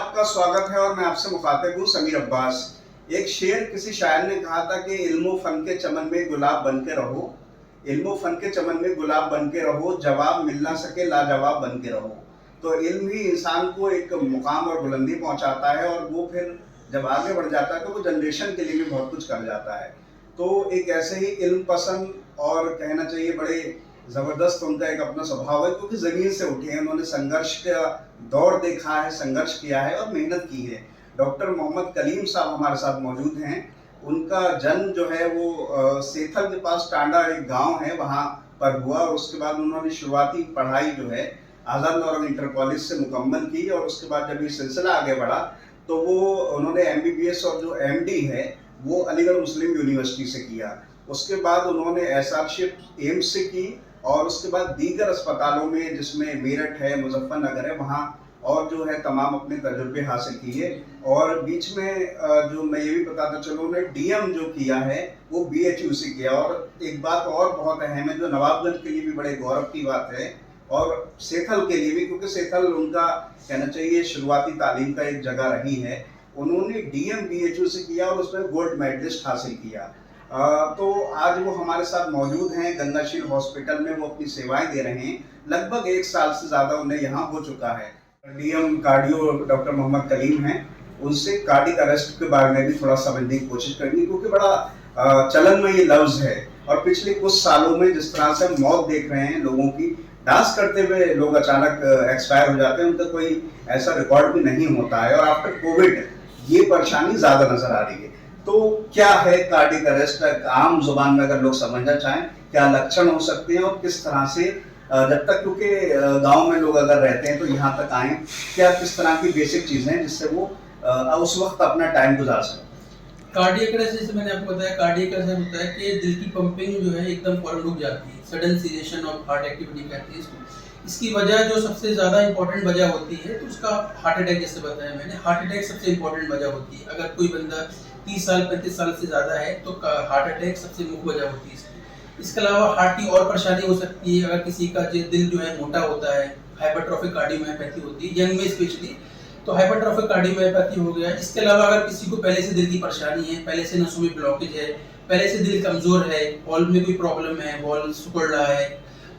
आपका स्वागत है और मैं आपसे मुखातिब हूँ समीर अब्बास। एक शेर किसी शायर ने कहा था कि इल्म फन के चमन में गुलाब बन के रहो, इल्म फन के चमन में गुलाब बन के रहो, जवाब मिल ना सके लाजवाब बन के रहो। तो इल्म ही इंसान को एक मुकाम और बुलंदी पहुंचाता है और वो फिर जब आगे बढ़ जाता है तो वो जनरेशन के लिए भी बहुत कुछ कर जाता है। तो एक ऐसे ही इल्म पसंद और कहना चाहिए बड़े ज़बरदस्त उनका एक अपना स्वभाव है, क्योंकि ज़मीन से उठे हैं, उन्होंने संघर्ष का दौर देखा है, संघर्ष किया है और मेहनत की है। डॉक्टर मोहम्मद कलीम साहब हमारे साथ मौजूद हैं। उनका जन्म जो है वो सेथल के पास टांडा एक गांव है वहाँ पर हुआ और उसके बाद उन्होंने शुरुआती पढ़ाई जो है आज़ाद नौरंग इंटर कॉलेज से मुकम्मल की और उसके बाद जब ये सिलसिला आगे बढ़ा तो वो उन्होंने MBBS और जो MD है वो अलीगढ़ मुस्लिम यूनिवर्सिटी से किया। उसके बाद उन्होंने SRशिप एम्स से की और उसके बाद दीगर अस्पतालों में जिसमें मेरठ है, मुजफ्फरनगर है, वहाँ और जो है तमाम अपने तजुर्बे हासिल किए। और बीच में जो मैं ये भी बताता चलूँ उन्होंने DM जो किया है वो BHU से किया। और एक बात और बहुत अहम है जो नवाबगंज के लिए भी बड़े गौरव की बात है और सेथल के लिए भी, क्योंकि सेथल उनका कहना चाहिए शुरुआती तालीम का एक जगह रही है। उन्होंने DM BHU से किया और उसमें गोल्ड मेडलिस्ट हासिल किया। तो आज वो हमारे साथ मौजूद हैं गंगाशील हॉस्पिटल में, वो अपनी सेवाएं दे रहे हैं। लगभग 1 साल से ज़्यादा उन्हें यहाँ हो चुका है। DM cardio doctor Mohammad Kaleem हैं, उनसे कार्डिक अरेस्ट के बारे में भी थोड़ा समझने की कोशिश करेंगे, क्योंकि बड़ा चलन में ये लफ्ज़ है और पिछले कुछ सालों में जिस तरह से हम मौत देख रहे हैं लोगों की, डांस करते हुए लोग अचानक एक्सपायर हो जाते हैं, उनका कोई ऐसा रिकॉर्ड भी नहीं होता है और आफ्टर कोविड ये परेशानी ज़्यादा नज़र आ रही है। तो क्या है कार्डिक अरेस्ट, आम जुबान में अगर लोग समझना चाहें क्या लक्षण हो सकते हैं और किस तरह से जब तक, क्योंकि गांव में लोग अगर रहते हैं तो यहाँ तक आए, क्या किस तरह की बेसिक चीज़ें हैं जिससे वो उस वक्त अपना टाइम गुजार सकें? कार्डियक अरेस्ट जैसे मैंने आपको बताया, कार्डियक अरेस्ट होता है कि दिल की पंपिंग जो है एकदम फौरन रुक जाती है, sudden cessation of heart activity कहते हैं इसको। इसकी वजह जो सबसे ज़्यादा इंपॉर्टेंट वजह होती है तो उसका हार्ट अटैक, जैसे बताया मैंने, हार्ट अटैक सबसे इंपॉर्टेंट वजह होती है। अगर कोई बंदा 30 साल 35 साल से ज़्यादा है तो हार्ट अटैक सबसे मुख्य वजह होती है इसकी। इसके अलावा हार्ट की और परेशानी हो सकती है। अगर किसी का दिल जो है मोटा होता है, हाइपरट्रोफिक कार्डियोमायोपैथी होती है यंग में स्पेशली, तो हाइपरट्रोफिक कार्डियोमायोपैथी हो गया। इसके अलावा अगर किसी को पहले से दिल की परेशानी है, पहले से नसों में ब्लॉकेज है, पहले से दिल कमज़ोर है, वॉल में कोई प्रॉब्लम है, वॉल सिकुड़ रहा है,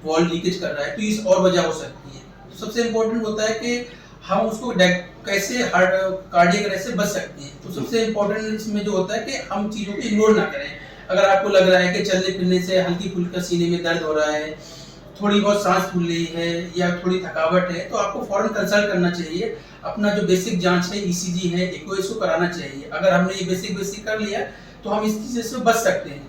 वॉल लीकेज कर रहा है, तो इस और वजह हो सकती है। तो सबसे इम्पोर्टेंट होता है कि हम उसको कैसे हार्ट कार्डियक अरेस्ट से बच सकते हैं। तो सबसे इम्पोर्टेंट इसमें जो होता है कि हम चीज़ों को इग्नोर ना करें। अगर आपको लग रहा है कि चलने फिरने से हल्की फुल्का सीने में दर्द हो रहा है, थोड़ी बहुत सांस फूल रही है या थोड़ी थकावट है, तो आपको फौरन कंसल्ट करना चाहिए। अपना जो बेसिक जांच है, ECG है, एको इसको कराना चाहिए। अगर हमने ये बेसिक कर लिया तो हम इस चीज़ से बच सकते हैं।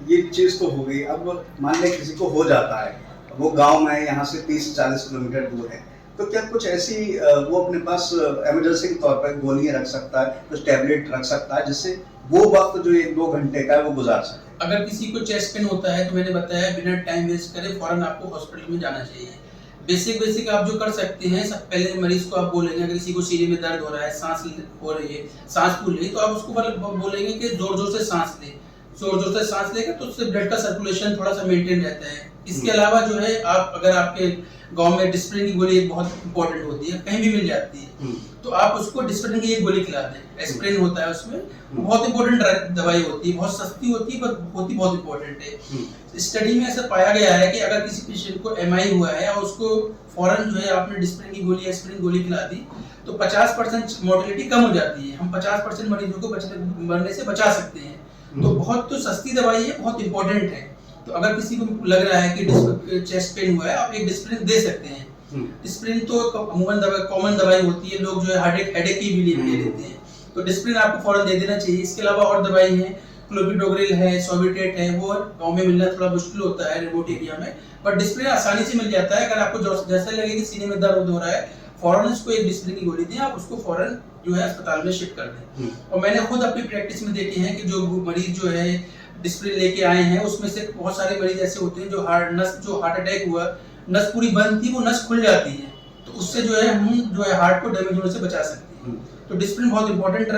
ये चीज़ तो हो गई। अब मान लें किसी को हो जाता है, वो गांव में है, यहाँ से 30-40 किलोमीटर दूर है, तो क्या कुछ ऐसी वो अपने पास इमरजेंसी के तौर पर गोलियां रख सकता है, कुछ टैबलेट रख सकता है जिससे वो वक्त जो 1-2 घंटे का है वो गुजार सके? अगर किसी को चेस्ट पेन होता है तो मैंने बताया बिना टाइम वेस्ट करे फौरन आपको हॉस्पिटल में जाना चाहिए। बेसिक आप जो कर सकते हैं, सब पहले मरीज को आप बोलेंगे, अगर किसी को सीने में दर्द हो रहा है, सांस हो रही है, सांस फूल रही है, तो आप उसको बोलेंगे कि जोर से सांस ले। जोर से सांस लेगा तो उससे ब्लड का सर्कुलेशन थोड़ा सा मेंटेन रहता है। इसके अलावा जो है आप अगर आपके गांव में डिस्प्रिन की गोली एक बहुत इंपॉर्टेंट होती है, कहीं भी मिल जाती है, तो आप उसको डिस्प्रिन की एक गोली खिला दें। एस्प्रिन होता है उसमें, बहुत इंपॉर्टेंट दवाई होती है, बहुत सस्ती होती है पर होती बहुत इंपॉर्टेंट है। स्टडी में ऐसा पाया गया है कि अगर किसी पेशेंट को MI हुआ है और उसको फौरन जो है आपने डिस्प्रिन की गोली, एस्प्रिन गोली खिला दी तो 50% मोर्टेलिटी कम हो जाती है। हम 50% मरीजों को मरने से बचा सकते हैं। तो बहुत तो सस्ती दवाई है, बहुत इंपॉर्टेंट है। तो अगर किसी को लग रहा है कि चेस्ट पेन हुआ है, आप एक डिस्प्रिन दे सकते हैं। डिस्प्रिन तो अमूमन कॉमन दवाई होती है, लोग जो है हेडेक की भी ले लेते हैं, तो डिस्प्रिन आपको फौरन दे देना चाहिए। इसके अलावा और दवाई है, क्लोपिडोग्रिल है, सोविटेट है, वो गांव में मिलना थोड़ा मुश्किल होता है रिमोट एरिया में, बट डिस्प्रिन आसानी से मिल जाता है। अगर आपको जैसा लगे कि सीने में दर्द हो रहा है, फौरन उसको एक डिस्प्रिन की गोली दें, आप उसको फौरन जो है अस्पताल में शिफ्ट कर दें। और मैंने खुद अपनी प्रैक्टिस में देखे हैं कि जो मरीज जो है डिस्प्रिन लेके आए हैं, उसमें से बहुत सारे मरीज ऐसे होते हैं जो हार्ट अटैक हुआ, नस पूरी बंद थी, वो नस खुल जाती है, तो उससे जो है हम जो है हार्ट को डैमेज होने से बचा सकते हैं। तो डिस्प्रिन बहुत इंपॉर्टेंट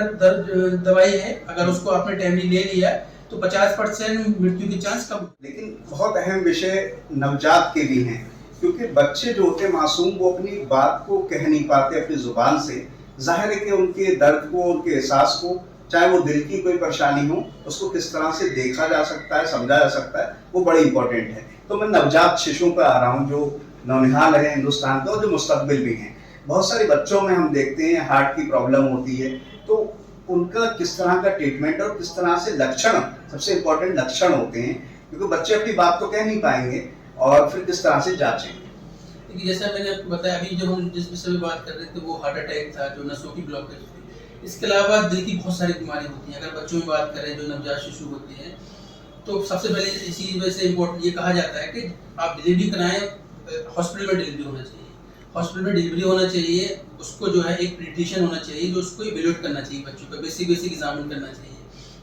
दवाई है, अगर उसको आपने टाइमली ले लिया तो 50% मृत्यु की चांस कम। लेकिन बहुत अहम विषय नवजात के भी हैं क्योंकि बच्चे जो होते हैं मासूम, वो अपनी बात को कह नहीं पाते अपनी जुबान से। जाहिर है कि उनके दर्द को, उनके एहसास को, चाहे वो दिल की कोई परेशानी हो, उसको किस तरह से देखा जा सकता है, समझा जा सकता है, वो बड़ी इंपॉर्टेंट है। तो मैं नवजात शिशुओं पर आ रहा हूँ जो नौनिहाल है हिंदुस्तान का और जो मुस्तकबिल भी हैं। बहुत सारे बच्चों में हम देखते हैं हार्ट की प्रॉब्लम होती है, तो उनका किस तरह का ट्रीटमेंट और किस तरह से लक्षण, सबसे इम्पोर्टेंट लक्षण होते हैं, क्योंकि बच्चे अपनी बात तो कह नहीं पाएंगे, और फिर किस तरह से जांचेंगे। देखिए, जैसा मैंने आपको बताया, अभी जब हम जिस विषय में बात कर रहे थे वो हार्ट अटैक था, जो नसों की ब्लॉकेज थी। इसके अलावा दिल की बहुत सारी बीमारी होती हैं। अगर बच्चों में बात करें जो नवजात शिशु होते हैं, तो सबसे पहले इसी वजह से इम्पोर्टेंट ये कहा जाता है कि आप डिलीवरी कराएं, हॉस्पिटल में डिलीवरी होना चाहिए। हॉस्पिटल में डिलीवरी होना चाहिए, उसको जो है एक पीडियाट्रिशियन होना चाहिए जो उसको इवैल्यूएट करना चाहिए, बच्चों का बेसिक एग्जामिन करना चाहिए।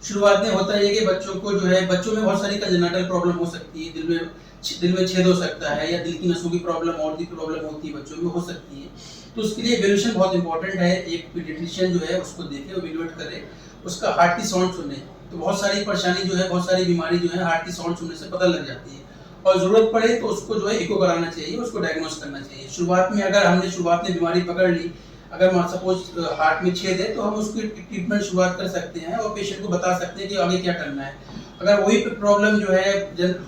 शुरुआत में होता है कि बच्चों को जो है, बच्चों में बहुत सारी कंजेनिटल प्रॉब्लम हो सकती है, दिल में छेद हो सकता है, या दिल की नसों की प्रॉब्लम और भी प्रॉब्लम होती है, बच्चों में हो सकती है। तो उसके लिए इवैल्यूएशन बहुत इंपॉर्टेंट है। एक पीडियाट्रिशियन जो है उसको देखे, इवैल्यूएट करे, उसका हार्ट की साउंड सुने। तो बहुत सारी परेशानी जो है, बहुत सारी बीमारी जो है हार्ट की साउंड सुनने से पता लग जाती है, और जरूरत पड़े तो उसको जो है इको कराना चाहिए, उसको डायग्नोस करना चाहिए। शुरुआत में अगर हमने शुरुआत में बीमारी पकड़ ली, अगर मान सपोज हार्ट में छेद है, तो हम उसकी ट्रीटमेंट शुरुआत कर सकते हैं और पेशेंट को बता सकते हैं कि आगे क्या करना है। अगर वही प्रॉब्लम जो है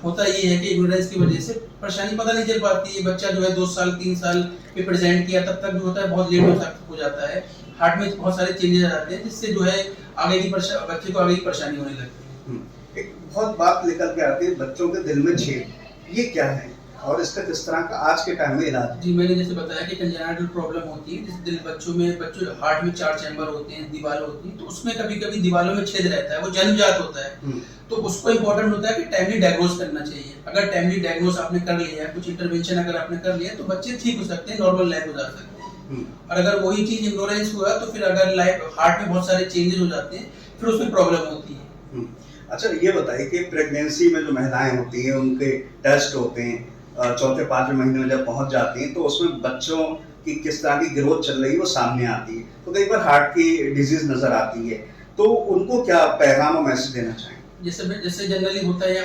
होता ये है कि इग्नोरेंस की वजह से परेशानी पता नहीं चल पाती है, बच्चा जो है 2 साल 3 साल पे प्रेजेंट किया, तब तक जो होता है बहुत लेट हो जाता है, हार्ट में बहुत सारे चेंजेस आ जाते हैं, जिससे जो है आगे की बच्चे को आगे की परेशानी होने लगती है। एक बहुत बात निकल के आती है, बच्चों के दिल में छेद, ये क्या है और इसका किस तरह का आज के टाइम में इलाज? जी, मैंने जैसे बताया कि कंजेनिटल प्रॉब्लम होती है, जिस बच्चों हार्ट में 4 चैम्बर होते हैं, दीवार होती है, तो उसमें कभी-कभी दीवारों में छेद रहता है, वो जन्मजात होता है। तो उसको इम्पोर्टेंट होता है कि टाइमली डायग्नोस करना चाहिए। अगर टाइमली डायग्नोस आपने कर लिया है, कुछ इंटरवेंशन अगर आपने कर लिया, तो बच्चे ठीक हो सकते हैं, नॉर्मल लाइफ गुजार सकते हैं। और अगर वही चीज इग्नोरेंस हुआ, तो फिर अगर हार्ट में बहुत सारे चेंजेस हो जाते हैं, फिर उसमें प्रॉब्लम होती है। अच्छा, ये बताइए कि प्रेगनेंसी में जो महिलाएं होती हैं, उनके टेस्ट होते हैं, चौथे 5वें महीने में जब पहुंच जाती हैं, तो उसमें बच्चों की किस तरह की ग्रोथ चल रही है वो सामने आती है, तो कई बार हार्ट की डिजीज नजर आती है, तो उनको क्या पैगाम और मैसेज देना चाहेंगे? जैसे जनरली होता है,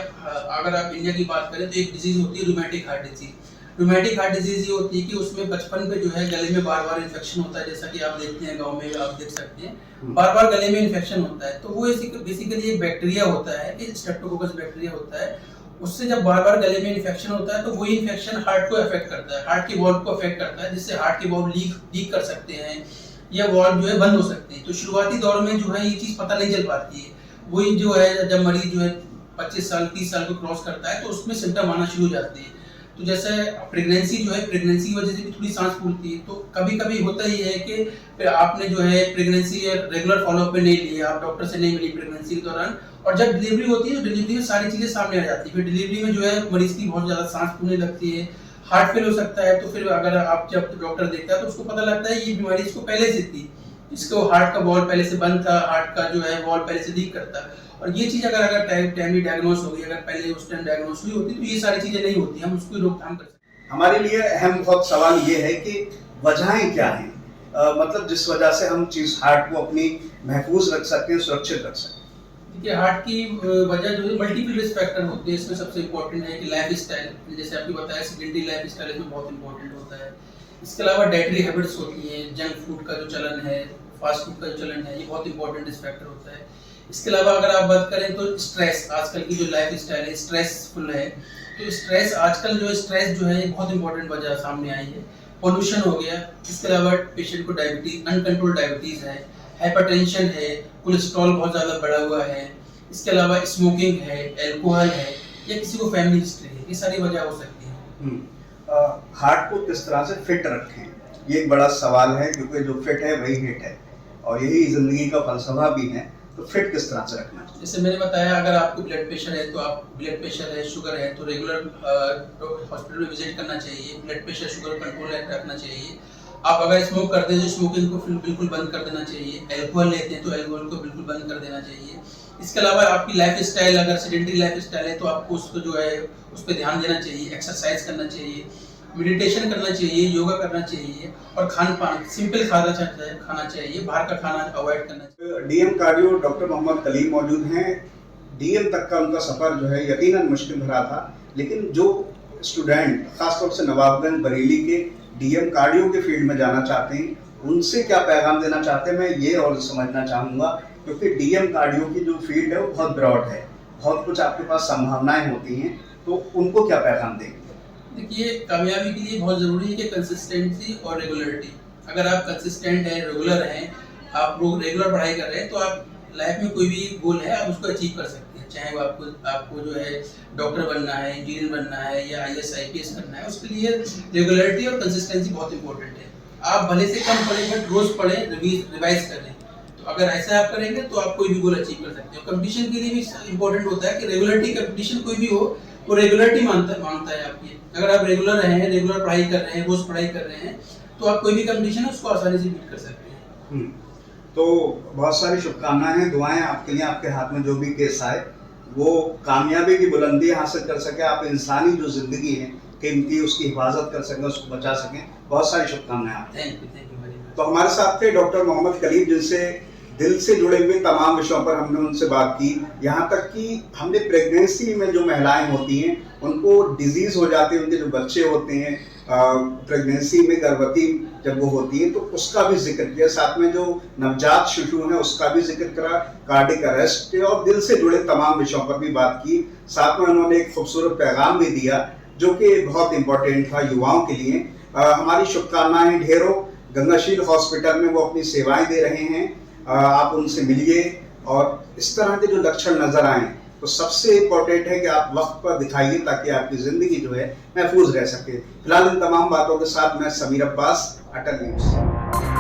अगर आप इंडिया की बात करें तो एक डिजीज होती है rheumatic heart disease. Rheumatic heart disease ये होती है कि उसमें बचपन पे जो है गले में बार बार इन्फेक्शन होता है, जैसा कि आप देखते हैं गांव में, आप देख सकते हैं बार बार गले में इन्फेक्शन होता है। तो वो बेसिकली एक बैक्टीरिया होता है, कि स्ट्रेप्टोकोकस बैक्टीरिया होता है। उससे जब बार बार गले में इन्फेक्शन होता है, तो वही इन्फेक्शन हार्ट को अफेक्ट करता है, हार्ट की वॉल्व को अफेक्ट करता है, जिससे हार्ट की वॉल्व लीक कर सकते हैं, या वॉल्व जो है बंद हो सकते हैं। तो शुरुआती दौर में जो है ये चीज पता नहीं चल पाती है। वही जो है जब मरीज जो है 25 साल 30 साल को क्रॉस करता है, तो उसमें सिम्टम आना शुरू हो जाते हैं। तो जैसे प्रेगनेंसी जो है, प्रेगनेंसी की वजह से भी थोड़ी सांस फूलती है। तो कभी कभी होता ही है कि फिर आपने जो है प्रेगनेंसी रेगुलर फॉलोअप में नहीं लिया, आप डॉक्टर से नहीं मिली प्रेगनेंसी के दौरान, और जब डिलीवरी होती है तो डिलीवरी में सारी चीजें सामने आ जाती है। फिर डिलीवरी में जो है मरीज की बहुत ज्यादा सांस फूलने लगती है, हार्ट फेल हो सकता है। तो फिर अगर आप जब डॉक्टर देखता है तो उसको पता लगता है ये बीमारी इसको पहले से थी, इसको हार्ट का वॉल्व पहले से बंद था, हार्ट का जो है वॉल्व पहले से लीक करता है। और ये चीज अगर टाइमली डायग्नोस हो गई, अगर पहले उस टाइम डायग्नोस हुई होती, तो ये सारी चीजें नहीं होती, हम उसको रोकथाम कर सकते हैं। हमारे लिए अहम बहुत सवाल ये है कि वजहें क्या हैं, मतलब जिस वजह से हम चीज हार्ट को अपनी महफूज रख सकते हैं, सुरक्षित रख सकते हैं। देखिए, हार्ट की वजह जो है मल्टीपल रिस्क फैक्टर होते हैं। इसमें सबसे इम्पोर्टेंट है कि लाइफ स्टाइल, जैसे आपको बताया सेडेंटरी लाइफ स्टाइल इसमें बहुत इंपॉर्टेंट होता है। इसके अलावा डाइटरी हैबिट्स होती हैं, जंक फूड का जो चलन है, फास्ट फूड का जो चलन है, ये बहुत इंपॉर्टेंट रिस्क फैक्टर होता है। इसके अलावा अगर आप बात करें तो स्ट्रेस, आजकल की जो लाइफ स्टाइल है स्ट्रेसफुल है, तो स्ट्रेस आजकल जो स्ट्रेस जो है बहुत इंपॉर्टेंट वजह सामने आई है। पोल्यूशन हो गया, इसके अलावा पेशेंट को डायबिटीज, अनकंट्रोल्ड डायबिटीज है, हाइपरटेंशन है, कोलेस्ट्रॉल बहुत ज़्यादा बढ़ा हुआ है, इसके अलावा स्मोकिंग है, एल्कोहल है, या किसी को फैमिली हिस्ट्री है, ये सारी वजह हो सकती है। हार्ट को किस तरह से फिट रखें, ये एक बड़ा सवाल है, क्योंकि जो फिट है वही हिट है, और यही जिंदगी का फलसफा भी है। तो फिट किस तरह से रखना चाहिए? जैसे मैंने बताया, अगर आपको ब्लड प्रेशर है तो आप ब्लड प्रेशर है, शुगर है, तो रेगुलर हॉस्पिटल में विजिट करना चाहिए, ब्लड प्रेशर शुगर कंट्रोल रखना चाहिए। आप अगर स्मोक करते हैं तो स्मोकिंग को बिल्कुल बंद कर देना चाहिए, एल्कोहल लेते हैं तो एल्कोहल को बिल्कुल बंद कर देना चाहिए। इसके अलावा आपकी लाइफ स्टाइल, अगर सेडेंटरी लाइफ स्टाइल है तो आपको उसको जो है उस पर ध्यान देना चाहिए, एक्सरसाइज करना चाहिए, मेडिटेशन करना चाहिए, योगा करना चाहिए, और खान पान सिंपल खाना चाहिए, बाहर का खाना अवॉइड करना चाहिए। DM cardio doctor Mohammad Kaleem मौजूद हैं। डीएम तक का उनका सफर जो है यकीनन मुश्किल भरा था, लेकिन जो स्टूडेंट खासतौर से नवाबगंज बरेली के डीएम कार्डियो के फील्ड में जाना चाहते हैं, उनसे क्या पैगाम देना चाहते हैं, मैं ये और समझना चाहूँगा, क्योंकि डीएम कार्डियो की जो फील्ड है वो बहुत ब्रॉड है, बहुत कुछ आपके पास संभावनाएं होती हैं, तो उनको क्या पैगाम देंगे? देखिए, कामयाबी के लिए बहुत ज़रूरी है कि कंसिस्टेंसी और रेगुलरिटी। अगर आप कंसिस्टेंट हैं, रेगुलर हैं, आप लोग रेगुलर पढ़ाई कर रहे हैं, तो आप लाइफ में कोई भी गोल है आप उसको अचीव कर सकते हैं। चाहे वो आपको जो है डॉक्टर बनना है, इंजीनियर बनना है या आईएएस आईपीएस करना है, उसके लिए रेगुलरिटी और कंसिस्टेंसी बहुत इंपॉर्टेंट है। आप भले से कम पढ़ें बट रोज पढ़ें, रिवाइज करें। तो अगर ऐसा आप करेंगे तो आप कोई भी गोल अचीव कर सकते हो। कंपटीशन के लिए भी इंपॉर्टेंट होता है कि रेगुलरिटी, कंपटीशन कोई भी हो वो रेगुलरिटी मांगता है आपकी। अगर आप रेगुलर हैं, रेगुलर पढ़ाई कर रहे हैं, रोज पढ़ाई कर रहे हैं, तो आप कोई भी कंपटीशन है उसको आसानी से बीट कर सकते हैं। तो बहुत सारी शुभकामनाएं हैं, दुआएं आपके लिए, आपके हाथ में जो भी केस आए वो कामयाबी की बुलंदी हासिल कर सके, आप इंसानी जो जिंदगी है कीमती उसकी हिफाजत कर सकें, उसको बचा सकें। बहुत सारी शुभकामनाएं आपको। Thank you very much. तो हमारे साथ थे डॉक्टर मोहम्मद कलीम, जिनसे दिल से जुड़े हुए तमाम विषयों पर हमने उनसे बात की। यहाँ तक कि हमने प्रेगनेंसी में जो महिलाएं होती हैं उनको डिजीज हो जाती है, उनके जो बच्चे होते हैं प्रेगनेंसी में, गर्भवती जब वो होती है, तो उसका भी जिक्र किया। साथ में जो नवजात शिशु है उसका भी जिक्र करा, कार्डिक अरेस्ट और दिल से जुड़े तमाम विषयों पर भी बात की। साथ में उन्होंने एक खूबसूरत पैगाम भी दिया जो कि बहुत इंपॉर्टेंट था युवाओं के लिए। हमारी शुभकामनाएं ढेरों। गंगाशील हॉस्पिटल में वो अपनी सेवाएं दे रहे हैं, आप उनसे मिलिए और इस तरह के जो लक्षण नजर आए तो सबसे इम्पोर्टेंट है कि आप वक्त पर दिखाइए ताकि आपकी जिंदगी जो है महफूज रह सके। फिलहाल इन तमाम बातों के साथ मैं समीर अब्बास, अटल न्यूज़।